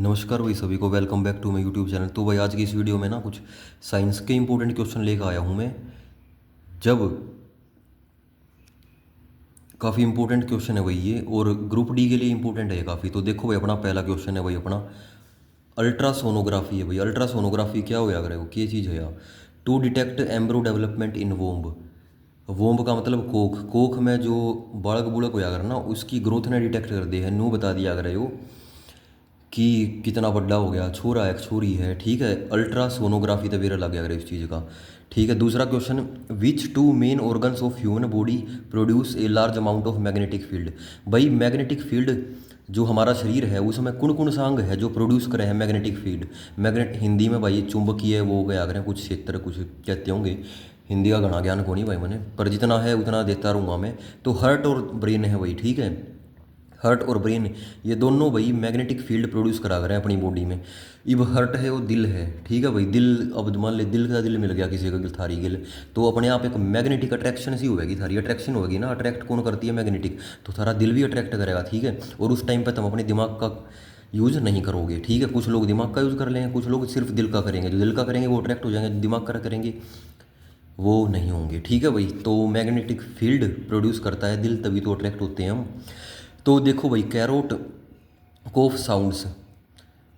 नमस्कार भाई, सभी को welcome back to my YouTube channel. तो भाई आज की इस वीडियो में ना कुछ साइंस के इंपॉर्टेंट क्वेश्चन लेकर आया हूँ मैं। जब काफ़ी इंपॉर्टेंट क्वेश्चन है भाई ये, और ग्रुप डी के लिए इंपॉर्टेंट है ये काफ़ी। तो देखो भाई, अपना पहला क्वेश्चन है भाई अपना अल्ट्रासोनोग्राफी है भाई। अल्ट्रासोनोग्राफी क्या होया करे, वो क्या चीज़ है यार? To detect embryo development in womb. Womb का मतलब कोख। कोख में जो बालक बुड़क होया करे ना, उसकी ग्रोथ ने डिटेक्ट कर दे है, नू बता दिया करे वो कि कितना बड़ा हो गया, छोरा है छोरी है। ठीक है, अल्ट्रासोनोग्राफी तो वेरा लग गया अगर इस चीज़ का। ठीक है, दूसरा question, which two main organs of human body produce a large amount of magnetic field. भाई मैग्नेटिक फील्ड जो हमारा शरीर है उसमें कौन कौन सा अंग है जो प्रोड्यूस करे हैं मैग्नेटिक फील्ड। मैग्नेट हिंदी में भाई चुंबकीय वो गया करें कुछ क्षेत्र कुछ कहते होंगे। हिंदी का घना ज्ञान को नहीं भाई मैंने, पर जितना है उतना देता रहूँगा मैं। तो हार्ट और ब्रेन है भाई। ठीक है, हार्ट और ब्रेन ये दोनों भाई मैग्नेटिक फील्ड प्रोड्यूस करा कर रहे हैं अपनी बॉडी में। अब हार्ट है वो दिल है। ठीक है भाई, दिल अब मान ले दिल का दिल मिल गया किसी का थारी गिल, तो अपने आप एक मैग्नेटिक अट्रैक्शन सी होगी, थारी अट्रैक्शन होगी ना। अट्रैक्ट कौन करती है? मैग्नेटिक। तो थारा दिल भी अट्रैक्ट करेगा। ठीक है, और उस टाइम पर तुम अपने दिमाग का यूज़ नहीं करोगे। ठीक है, कुछ लोग दिमाग का यूज़ कर लेंगे, कुछ लोग सिर्फ दिल का करेंगे। जो दिल का करेंगे वो अट्रैक्ट हो जाएंगे, जो दिमाग का करेंगे वो नहीं होंगे। ठीक है भाई, तो मैग्नेटिक फील्ड प्रोड्यूस करता है दिल, तभी तो अट्रैक्ट होते हैं हम। तो देखो भाई, कैरोट कोफ साउंड्स,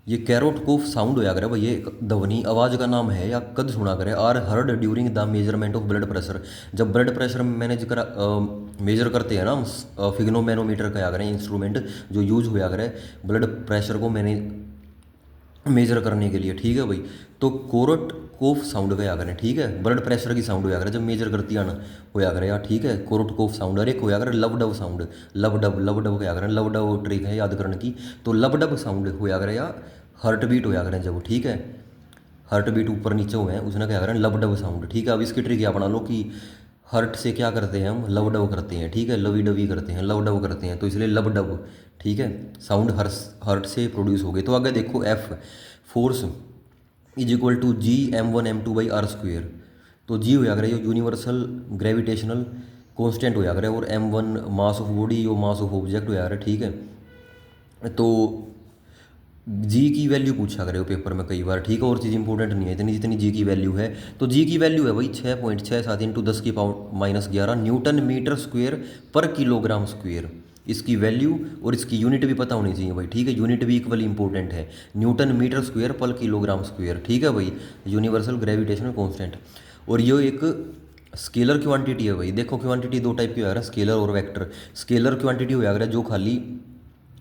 ये कैरोट कोफ साउंड होया करे भाई, ये एक ध्वनि आवाज़ का नाम है या कद सुना करे, are heard during the measurement of blood pressure. जब ब्लड प्रेशर मैनेज करा मेजर करते हैं ना हम, फिग्नोमेनोमीटर का करें इंस्ट्रूमेंट जो यूज होया करे ब्लड प्रेशर को मैनेज मेजर करने के लिए। ठीक है भाई, तो कोरट कोफ साउंड गया करें। ठीक है, ब्लड प्रेशर की साउंड होया करे जब मेजर करती है ना, होया करे यार। ठीक है, कोरट कोफ साउंड। और एक होया करे love Dove sound. Love Dove गया करें, लव डव ट्रिक है याद करने की। तो लव डव साउंड होया करे या हार्ट बीट होया करें जब। ठीक है, हार्ट बीट ऊपर नीचे हुए हैं उसने क्या करें, लव डव साउंड। ठीक है, अब इसकी ट्रिक क्या बना लो कि हर्ट से क्या करते हैं हम, लव डव करते हैं। ठीक है, लवी डवी करते हैं, लव डव करते हैं, तो इसलिए लव डव। ठीक है, साउंड हर्ट से प्रोड्यूस हो गए। तो आगे देखो, F force is equal to G M1 M2 by R square. तो जी होया करे यूनिवर्सल ग्रेविटेशनल कॉन्स्टेंट होया करे, और M1 mass of body yo mass of object होया करे। ठीक है, तो जी की वैल्यू पूछा करे वो पेपर में कई बार। ठीक है, और चीज़ इंपॉर्टेंट नहीं है इतनी जितनी जी की वैल्यू है। तो जी की वैल्यू है भाई 6.67 इंटू 10⁻⁻11 न्यूटन मीटर स्क्वेयर पर किलोग्राम स्क्वेयर। इसकी वैल्यू और इसकी यूनिट भी पता होनी चाहिए भाई। ठीक है, यूनिट भी इक्वली इंपॉर्टेंट है, न्यूटन मीटर स्क्वेयर पर किलोग्राम स्क्वेयर। ठीक है भाई, यूनिवर्सल ग्रेविटेशनल कॉन्स्टेंट। और ये एक स्केलर क्वांटिटी है भाई। देखो क्वांटिटी दो टाइप की हो रहा है, स्केलर और वेक्टर। स्केलर क्वांटिटी हो जाएगा जो खाली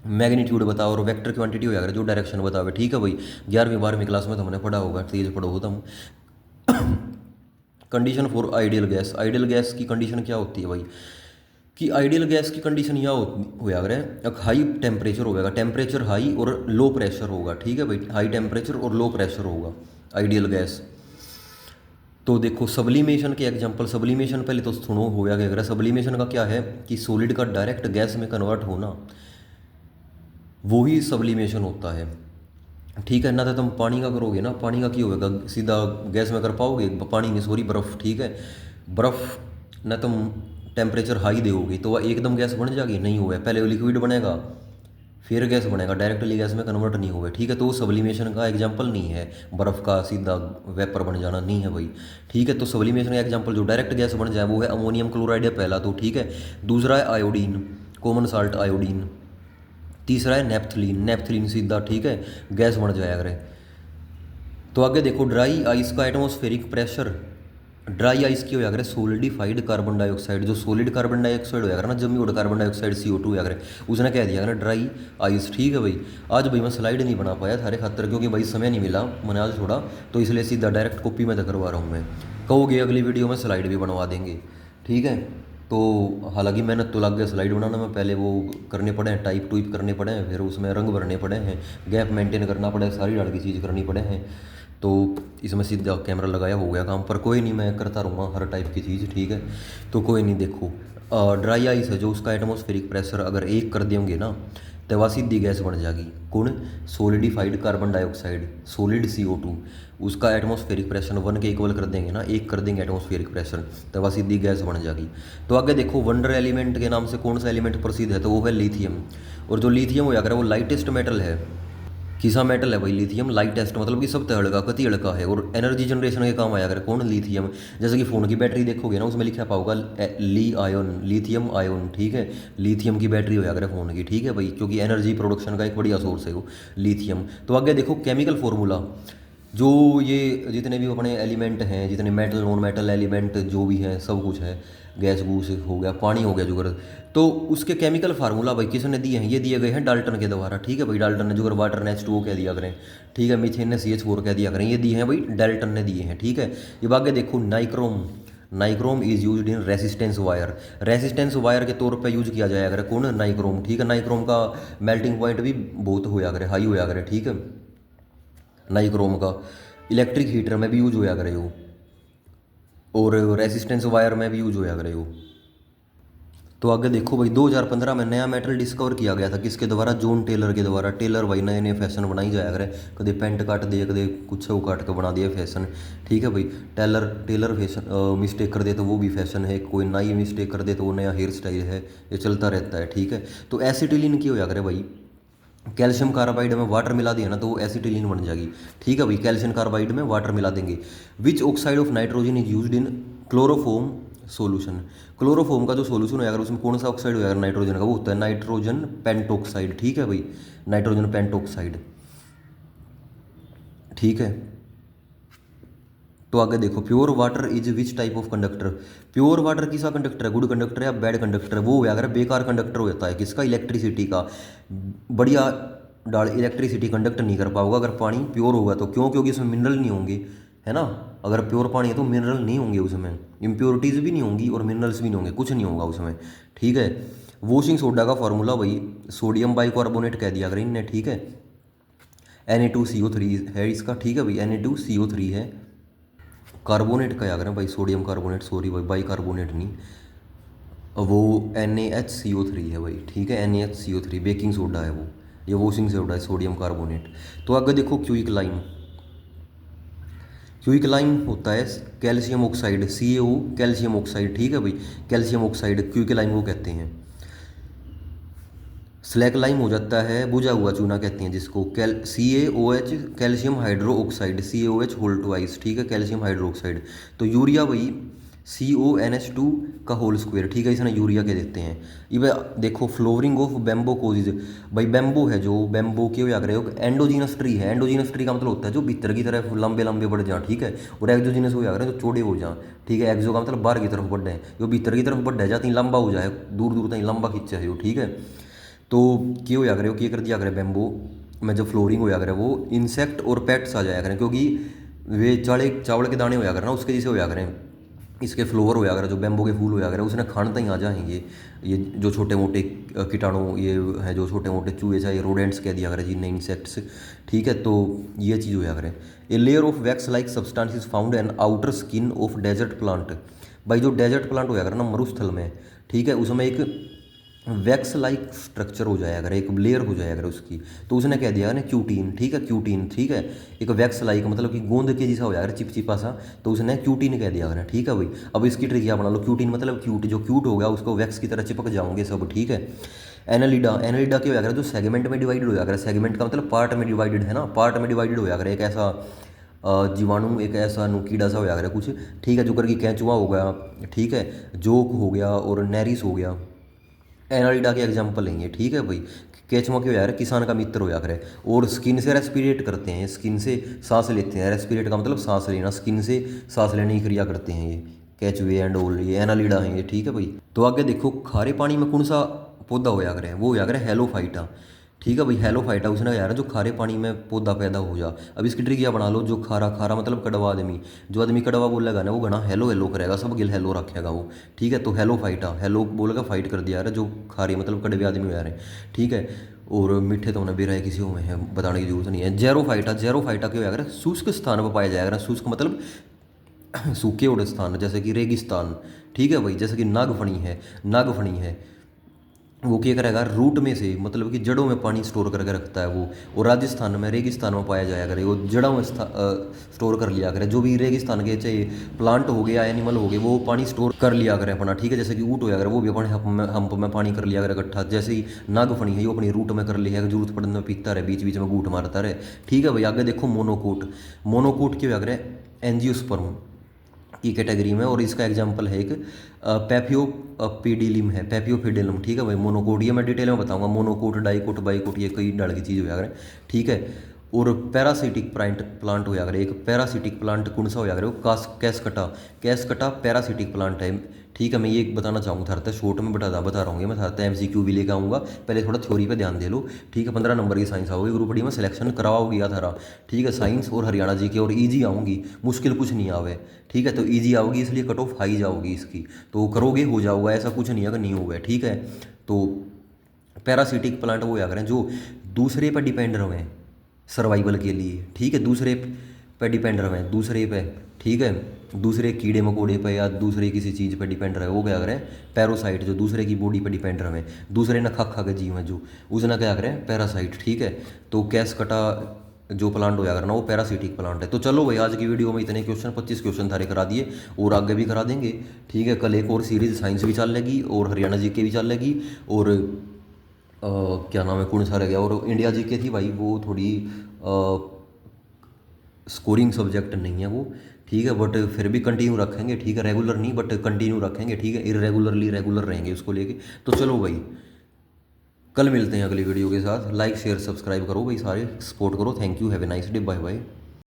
मैग्नीट्यूड बताओ, और वेक्टर क्वांटिटी हो जाएगा जो डायरेक्शन बताओ। ठीक है भाई, 11वीं 12वीं क्लास में तो हमने पढ़ा होगा, तेज पढ़ो हो तुम। Condition for ideal gas. Ideal gas की कंडीशन क्या होती है भाई? कि आइडियल गैस की कंडीशन यह होया करे, एक हाई टेम्परेचर होगा, टेम्परेचर हाई और लो प्रेशर होगा। ठीक है भाई, हाई टेम्परेचर और लो प्रेशर होगा आइडियल गैस। तो देखो सब्लिमेशन के एग्जांपल, सब्लिमेशन पहले तो सुनो होया क्या करे। सब्लिमेशन का क्या है कि सॉलिड का डायरेक्ट गैस में कन्वर्ट होना, वो ही सब्लिमेशन होता है। ठीक है ना, तो तुम पानी का करोगे ना, पानी का क्या होगा, सीधा गैस में कर पाओगे? पानी नहीं सॉरी, बर्फ़। ठीक है, बर्फ़ ना तुम टेम्परेचर हाई दोगे तो वह एकदम गैस बन जाएगी, नहीं होगा, पहले वो लिक्विड बनेगा फिर गैस बनेगा, डायरेक्टली गैस में कन्वर्ट नहीं होगा। ठीक है, तो सब्लिमेशन का एग्जांपल नहीं है बर्फ़ का सीधा वेपर बन जाना, नहीं है भाई। ठीक है, तो सब्लिमेशन का एग्जांपल जो डायरेक्ट गैस बन जाए वो है अमोनियम क्लोराइड है पहला तो। ठीक है, दूसरा है आयोडीन, कॉमन साल्ट आयोडीन। तीसरा है नेपथलीन, नेपथलीन सीधा ठीक है गैस बन जाया करे। तो आगे देखो, ड्राई आइस का एटमॉस्फेरिक प्रेशर, ड्राई आइस की हो जाकर सोलिडिफाइड कार्बन डाइऑक्साइड, जो सॉलिड कार्बन डाइऑक्साइड हो जाएगा ना, जमी हुआ कार्बन डाइऑक्साइड CO2 हो जाकर उसने कह दिया ना ड्राई आइस। ठीक है भाई, आज भाई मैं स्लाइड नहीं बना पाया थारे खातर क्योंकि भाई समय नहीं मिला मैंने आज थोड़ा, तो इसलिए सीधा डायरेक्ट कॉपी में तो करवा रहा हूँ मैं। कहोगे अगली वीडियो में स्लाइड भी बनवा देंगे। ठीक है, तो हालांकि मेहनत तो लग गया स्लाइड बनाने में, पहले वो करने पड़े हैं, टाइप टूइप करने पड़े हैं, फिर उसमें रंग भरने पड़े हैं, गैप मेंटेन करना पड़े, सारी डाल की चीज़ करनी पड़े हैं। तो इसमें सीधा कैमरा लगाया हो गया काम, पर कोई नहीं, मैं करता रहूँगा हर टाइप की चीज़। ठीक है, तो कोई नहीं। देखो ड्राई आइस है जो उसका एटमॉस्फेरिक प्रेशर अगर 1 कर देंगे ना तो वह सीधी गैस बन जाएगी। कौन? सोलिडिफाइड कार्बन डाइऑक्साइड, सॉलिड CO2, उसका एटमॉस्फेरिक प्रेशर 1 के इक्वल कर देंगे ना, 1 कर देंगे एटमॉस्फेरिक प्रेशर, तो वह सीधी गैस बन जाएगी। तो आगे देखो, वंडर एलिमेंट के नाम से कौन सा एलिमेंट प्रसिद्ध है, तो वो है लिथियम। और जो लिथियम हो जाकर वो लाइटेस्ट मेटल है किसा मेटल है भाई लिथियम, लाइटेस्ट मतलब कि सबसे हल्का, कति हल्का है, और एनर्जी जनरेशन के काम आया अगर कौन, लिथियम। जैसे कि फ़ोन की बैटरी देखोगे ना, उसमें लिखा पाओगा ली आयोन, लिथियम आयोन, ठीक है। लिथियम की बैटरी हो अगर फ़ोन की, ठीक है भाई, क्योंकि एनर्जी प्रोडक्शन का एक बढ़िया सोर्स है वो लिथियम। तो आगे देखो केमिकल फार्मूला, जो ये जितने भी अपने एलिमेंट हैं, जितने मेटल नॉन मेटल एलिमेंट जो भी हैं, सब कुछ है, गैस गूस हो गया, पानी हो गया जुगर, तो उसके केमिकल फार्मूला भाई किसने दिए हैं, ये दिए गए हैं डाल्टन के द्वारा, ठीक है भाई। डाल्टन ने जुगर वाटर ने H2O कह दिया करें, ठीक है, मीथेन ने CH4 कह दिया करें, ये दिए हैं भाई डाल्टन ने दिए हैं, ठीक है। ये आगे देखो nichrome, nichrome is use in resistance wire, resistance wire के तौर पे यूज किया जाया करे कौन, नाइक्रोम, ठीक है। नाइक्रोम का मेल्टिंग पॉइंट भी बहुत होया करे, हाई होया करे, ठीक है। नाइक्रोम का इलेक्ट्रिक हीटर में भी यूज होया करे वो, और रेसिस्टेंस वायर में भी यूज होया करे वो। तो आगे देखो भाई 2015 में नया मेटल डिस्कवर किया गया था, किसके द्वारा, जॉन टेलर के द्वारा। टेलर भाई नए नए फैशन बनाई जाया करे, कदे पेंट काट दिए, कदे कुछ वो काट के बना दिया फैशन, ठीक है भाई। टेलर टेलर फैशन मिस्टेक कर दे तो वो भी फैशन है, कोई नई मिस्टेक कर दे तो वो नया हेयर स्टाइल है, ये चलता रहता है, ठीक है। तो एसिटिलीन की होया करे भाई, कैल्शियम कार्बाइड में वाटर मिला दिया ना तो वो एसिटिलीन बन जाएगी, ठीक है भाई। कैल्शियम कार्बाइड में वाटर मिला देंगे। विच oxide of nitrogen is used in chloroform solution, chloroform का जो सोल्यूशन होगा अगर उसमें कौन सा ऑक्साइड होगा नाइट्रोजन का, वो होता है नाइट्रोजन पेंटोक्साइड, ठीक है भाई, नाइट्रोजन पेंटोक्साइड, ठीक है। तो आगे देखो pure water is which type of conductor, pure water किसा कंडक्टर है, गुड कंडक्टर है या बैड कंडक्टर है, वो हो अगर बेकार कंडक्टर हो जाता है किसका, इलेक्ट्रिसिटी का। बढ़िया डाल इलेक्ट्रिसिटी कंडक्ट नहीं कर पाओगे अगर पानी प्योर होगा तो, क्यों, क्योंकि उसमें मिनरल नहीं होंगे, है ना। अगर प्योर पानी है तो मिनरल नहीं होंगे उसमें, इम्प्योरिटीज़ भी नहीं होंगी और मिनरल्स भी नहीं होंगे, कुछ नहीं होगा उसमें, ठीक है। वॉशिंग सोडा का फार्मूला वही सोडियम बाइकार्बोनेट कह दिया अगर इनने, ठीक है। Na2CO3 है इसका, ठीक है भाई, Na2CO3 है। कार्बोनेट का याद है भाई, सोडियम कार्बोनेट, सॉरी भाई, बाइकार्बोनेट नहीं, वो NaHCO3 है भाई, ठीक है। NaHCO3 बेकिंग सोडा है वो, ये वॉशिंग सोडा है, सोडियम कार्बोनेट। तो आगे देखो क्विक लाइम, क्विक लाइम होता है calcium oxide, CaO calcium oxide, ठीक है भाई। कैल्शियम ऑक्साइड क्विक लाइम वो कहते हैं। स्लैक लाइम हो जाता है बुझा हुआ चूना कहते हैं जिसको, CaOH calcium hydro oxide, CaOH whole twice, ठीक है, कैल्शियम हाइड्रो ऑक्साइड। तो यूरिया वही CONH2 का होल स्क्वायर, ठीक है, इसने यूरिया के देते हैं। ये भाई देखो फ्लोवरिंग ऑफ बैम्बो कोजिज, भाई बैम्बो है जो, बैम्बो के याद रहे हो, एंडोजीनस ट्री है, एंडोजीनस ट्री का मतलब होता है जो भीतर की तरफ लंबे लंबे बढ़ जाए, ठीक है। और एक्सोजीनस हो याद रहे तो चौड़े हो जाए, ठीक है। एक्सो का मतलब बाहर की तरफ बढ़ है, जो भीतर की तरफ बढ़ जाती लंबा हो जाए, दूर दूर तक लंबा खींचा है वो, ठीक है। तो क्या होया करे, क्या कर दिया करे बैम्बो में जब फ्लोरिंग होया करे वो इंसेक्ट और पेट्स आ जाया करें, क्योंकि वे चावल चावल के दाने होया करें ना, उसके जैसे होया करें इसके फ्लोवर होया करें, जो बैम्बो के फूल होया करें उसने खान तक आ जाएंगे, ये जो छोटे मोटे कीटाणु ये हैं, जो छोटे मोटे चूहे चाहे रोडेंट्स कह दिया करें जिन्हें, इंसेक्ट्स, ठीक है। तो ये चीज़ होया करें। A layer of wax like substance is found on outer skin of desert plant, भाई जो डेजर्ट प्लांट होया करे ना मरुस्थल में, ठीक है, उसमें एक वैक्स लाइक स्ट्रक्चर हो जाया अगर, एक लेयर हो जाया अगर उसकी, तो उसने कह दिया ना क्यूटीन, ठीक है, क्यूटीन, ठीक है। एक वैक्स लाइक मतलब कि गोंद के जैसा हो जाएगा, चिपचिपा सा, तो उसने क्यूटीन कह दिया अगर, ठीक है भाई। अब इसकी ट्रिक क्या बना लो, क्यूटीन मतलब क्यूट, जो क्यूट हो गया उसको वैक्स की तरह चिपक जाओगे सब, ठीक है। एनालिडा, एनालिडा क्या हो जाएगा, जो सेगमेंट में डिवाइडेड हो जाएगा, सेगमेंट का मतलब पार्ट में डिवाइडेड है ना, पार्ट में डिवाइडेड हो जाएगा, एक ऐसा जीवाणु, एक ऐसा नुकीड़ा सा हो जाएगा कुछ, ठीक है। जो करके कैंचुआ हो गया, ठीक है, जोक हो गया और नेरिस हो गया, एनालिडा के एग्जाम्पल लेंगे, ठीक है भाई। केचुआ क्यों यार, किसान का मित्र हो जाकर है, और स्किन से रेस्पिरेट करते हैं, स्किन से सांस लेते हैं, रेस्पिरेट का मतलब सांस लेना, स्किन से सांस लेने की क्रिया करते हैं ये केचुए एंड ऑल, ये एनालिडा हैं ये, ठीक है भाई। तो आगे देखो खारे पानी में कौन सा पौधा हो जाकर है, वो हो जाकर है हेलोफाइटा, ठीक है भाई। हेलोफाइटा उसने यार जो खारे पानी में पौधा पैदा हो जा। अब इसकी ट्रिक क्या बना लो, जो खारा, खारा मतलब कड़वा आदमी, जो आदमी कड़वा बोलेगा ना वो घना हेलो हेलो करेगा, सब गिल हेलो रखेगा वो, ठीक है। तो हेलोफाइटा, हेलो बोलेगा फाइट कर दिया यार, जो खारे मतलब कड़वे आदमी हो यार, ठीक है। और मीठे तो उन्हें भी रहे किसी में है, बताने की जरूरत नहीं है। जेरोफाइटा, जेरोफाइटा क्या हो जाएगा, शुष्क स्थान पर पाया जाएगा, शुष्क मतलब सूखे हुए स्थान जैसे कि रेगिस्तान, ठीक है भाई। जैसे कि नागफणी है, नागफणी है, वो क्या करेगा, रूट में से मतलब कि जड़ों में पानी स्टोर करके रखता है वो। और राजस्थान में, रेगिस्तान में पाया जाया करे वो, जड़ों में स्टोर कर लिया करे। जो भी रेगिस्तान के चाहे प्लांट हो गया, एनिमल हो गए, वो पानी स्टोर कर लिया करे अपना, ठीक है। जैसे कि ऊँट हो गया करे, वो भी अपने हम्प में पानी कर लिया करे इकट्ठा। जैसे ही नागफनी है, वो अपनी रूट में कर लिया, जरूरत पड़ने में पीता रहे, बीच बीच में घूट मारता रहे, ठीक है भाई। आगे देखो मोनोकोट। मोनोकोट क्या हो गया, एंजियोस्पर्म की कैटेगरी में। और इसका एग्जांपल है एक पैपियोपिडिलम है, पैपियोपिडिलम, ठीक है भाई। मोनोकोट ये मैं डिटेल में बताऊंगा। मोनोकोट, डाइकोट, बाइकोट, ये कई डाल की चीज़ हो जाकर, ठीक है। और पैरासिटिक प्लांट हो जाकर, एक पैरासिटिक प्लांट कौन सा हो जाकर, वो कैसकटा। कैसकटा पैरासिटिक प्लांट है, ठीक है। मैं ये बताना चाहूँगा था, शॉर्ट में बता रहा हूँ, मैं था MCQ भी लेकर आऊँगा। पहले थोड़ा थ्योरी पे ध्यान दे लो, ठीक है। 15 नंबर की साइंस आओगी, ग्रुप डी में सिलेक्शन करवाओ गया था, ठीक है। साइंस और हरियाणा जी के, और ईजी आऊँगी, मुश्किल कुछ नहीं आवे, ठीक है। तो ईजी आओगी, इसलिए कट ऑफ हाई जाओगी इसकी, तो करोगे हो जाओगा, ऐसा कुछ नहीं है कि नहीं होगा, ठीक है। तो पैरासिटिक प्लांट वो क्या करें, जो दूसरे पर डिपेंड रहे सर्वाइवल के लिए, ठीक है। दूसरे पे डिपेंड रहे, दूसरे पे, ठीक है। दूसरे कीड़े मकोड़े पे या दूसरे किसी चीज़ पे डिपेंड रहे, वो क्या करें, पैरोसाइट। जो दूसरे की बॉडी पे डिपेंड रहे, दूसरे ने खा के जीव है जो, उसने क्या करें, पैरासाइट, ठीक है। तो कैसकटा जो प्लांट हो जाएगा ना, वो पैरासिटिक प्लांट है। तो चलो भाई, आज की वीडियो में इतने क्वेश्चन, 25 क्वेश्चन थारे करा दिए, और आगे भी करा देंगे, ठीक है। कल एक और सीरीज साइंस भी चल लेगी, और हरियाणा जीके भी चल लेगी, और क्या नाम है, कौन सा रह गया, और इंडिया जीके थी भाई, वो थोड़ी स्कोरिंग सब्जेक्ट नहीं है वो, ठीक है। बट फिर भी कंटिन्यू रखेंगे, ठीक है। रेगुलर नहीं बट कंटिन्यू रखेंगे, ठीक है। इरेगुलरली रेगुलर रहेंगे उसको लेके। तो चलो भाई, कल मिलते हैं अगली वीडियो के साथ। लाइक शेयर सब्सक्राइब करो भाई, सारे सपोर्ट करो। Thank you, have a nice day, bye bye.